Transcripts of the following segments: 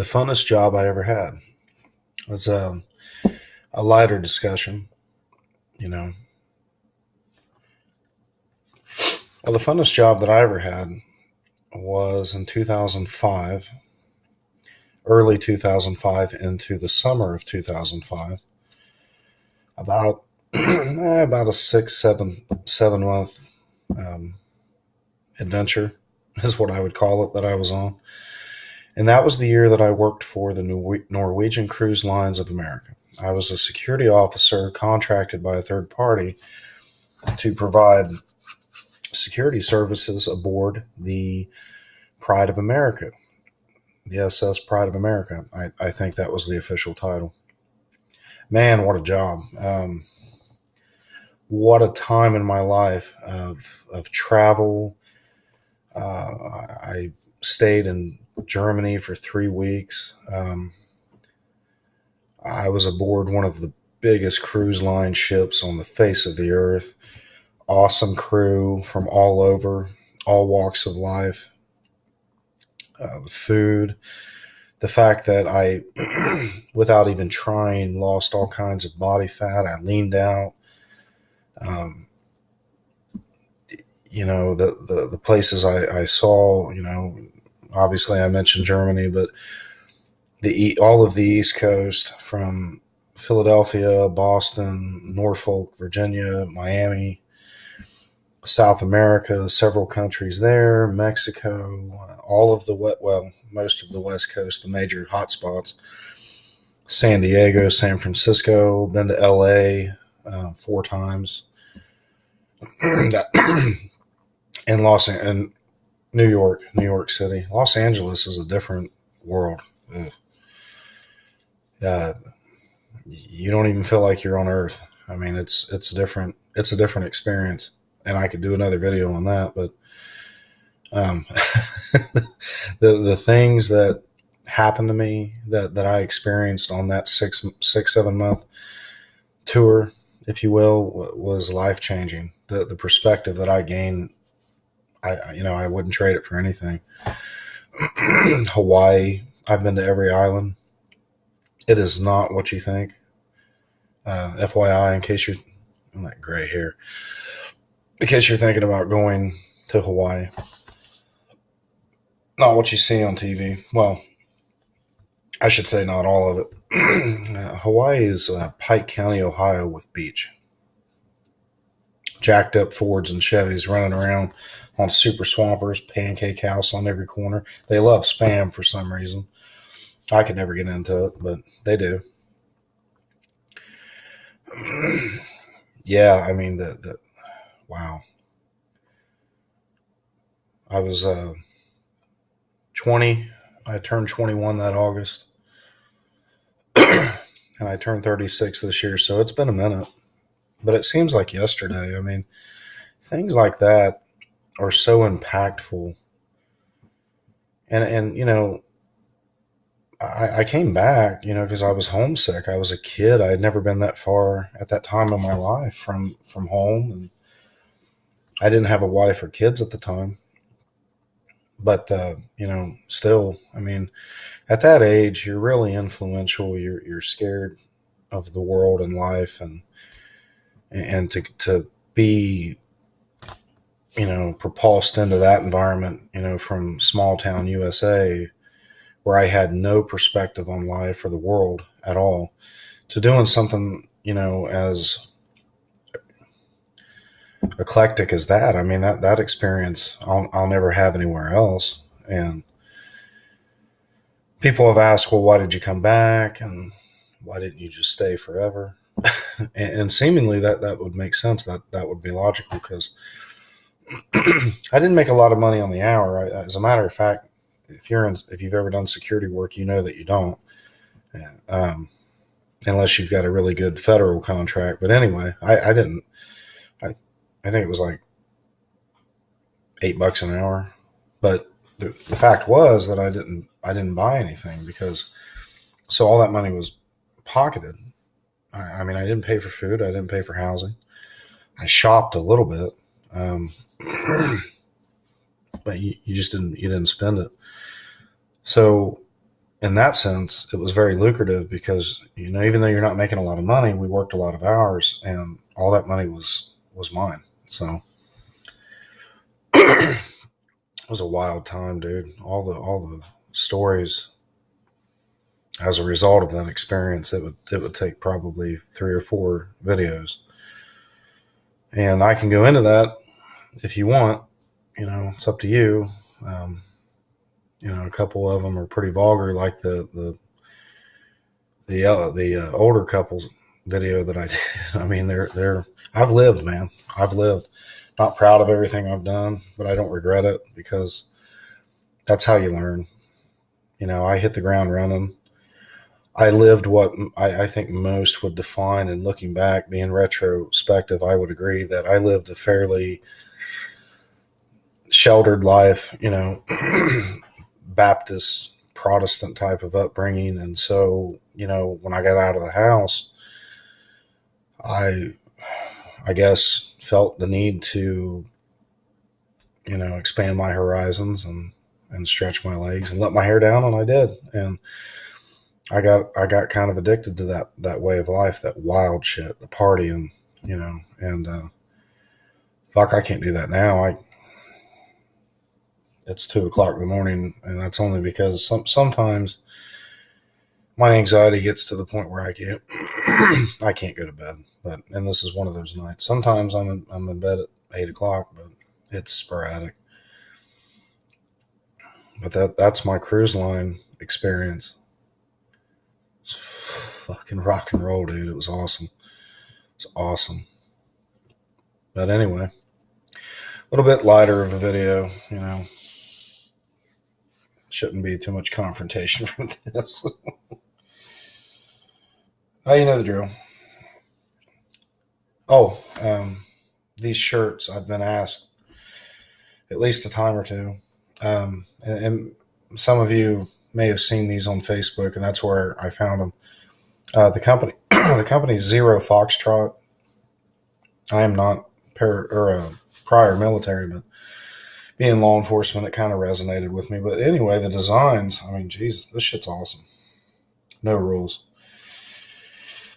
The funnest job I ever had. It's a lighter discussion, you know. Well, the funnest job that I ever had was in 2005, early 2005 into the summer of 2005. About about a 6, 7 month um, adventure is what I would call it that I was on. And that was the year that I worked for the Norwegian Cruise Lines of America. I was a security officer contracted by a third party to provide security services aboard the Pride of America, the SS Pride of America. I think that was the official title. Man, what a job. What a time in my life of travel. I stayed in Germany for 3 weeks. I was aboard one of the biggest cruise line ships on the face of the earth. Awesome crew from all over, all walks of life. The food, the fact that I, without even trying, lost all kinds of body fat. I leaned out. Um, the places I saw, obviously I mentioned Germany, but all of the East Coast from Philadelphia, Boston, Norfolk, Virginia, Miami, South America, several countries there, Mexico, all of most of the West Coast, the major hotspots, San Diego, San Francisco, been to LA 4 times, and and New York City. Los Angeles is a different world. Uh, you don't even feel like you're on Earth. I mean, it's different. It's a different experience, and I could do another video on that. But um, the things that happened to me that I experienced on that 6, 7 month tour, if you will, was life changing. The perspective that I gained, I wouldn't trade it for anything. Hawaii, I've been to every island. It is not what you think. FYI, in case you're I'm like gray hair, in case you're thinking about going to Hawaii, not what you see on TV. Well, I should say not all of it. Hawaii is Pike County, Ohio, with beach. Jacked up Fords and Chevys running around on super swampers, pancake house on every corner. They love spam for some reason. I could never get into it, but they do. Yeah, I mean the wow. I was 20. I turned 21 that August, and I turned 36 this year. So it's been a minute, but it seems like yesterday. I mean, things like that are so impactful, and I came back, because I was homesick. I was a kid. I had never been that far at that time of my life from home, and I didn't have a wife or kids at the time. But still, I mean, at that age, you're really influential. You're scared of the world and life, and to be propulsed into that environment, from small town USA, where I had no perspective on life or the world at all, to doing something, as eclectic as that. I mean, that experience I'll never have anywhere else. And people have asked, well, why did you come back? And why didn't you just stay forever? and seemingly that would make sense. That would be logical, because I didn't make a lot of money on the hour. As a matter of fact, if you've ever done security work, you know that you don't, um, unless you've got a really good federal contract. But anyway, I didn't. I think it was like $8 an hour. But the fact was that I didn't buy anything, because so all that money was pocketed. I mean, I didn't pay for food. I didn't pay for housing. I shopped a little bit, but you just didn't spend it. So in that sense, it was very lucrative because, even though you're not making a lot of money, we worked a lot of hours, and all that money was mine. So it was a wild time, dude. All the stories as a result of that experience, it would take probably 3 or 4 videos, and I can go into that if you want. It's up to you. Um, a couple of them are pretty vulgar, like the older couples video that I did. I mean, they're I've lived, man. I've lived. Not proud of everything I've done, but I don't regret it because that's how you learn. I hit the ground running. I lived what I think most would define, and looking back, being retrospective, I would agree that I lived a fairly sheltered life, Baptist, Protestant type of upbringing. And so, when I got out of the house, I, I guess, felt the need to, expand my horizons and stretch my legs and let my hair down. And I did. And I got kind of addicted to that way of life, that wild shit, the partying, and fuck, I can't do that now. It's 2 o'clock in the morning, and that's only because sometimes my anxiety gets to the point where I can't I can't go to bed. And this is one of those nights. Sometimes I'm in bed at 8 o'clock, but it's sporadic. But that's my cruise line experience. It's fucking rock and roll, dude. It was awesome. It's awesome. But anyway, a little bit lighter of a video, Shouldn't be too much confrontation from this. Oh, you know the drill. Oh, these shirts, I've been asked at least a time or two. And some of you may have seen these on Facebook, and that's where I found them. The company Zero Foxtrot. I am not prior military, but being law enforcement, it kind of resonated with me. But anyway, the designs, I mean, Jesus, this shit's awesome. No rules.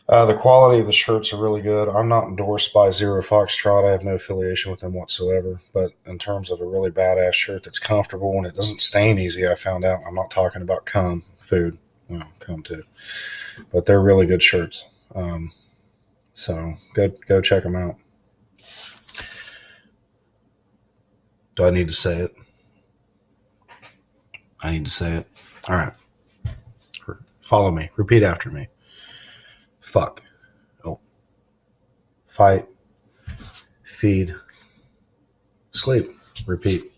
The quality of the shirts are really good. I'm not endorsed by Zero Foxtrot. I have no affiliation with them whatsoever. But in terms of a really badass shirt that's comfortable and it doesn't stain easy, I found out. I'm not talking about food. Well, cum too. But they're really good shirts. So go check them out. Do I need to say it? I need to say it. All right. Follow me. Repeat after me. Fuck. Oh. Fight. Feed. Sleep. Repeat.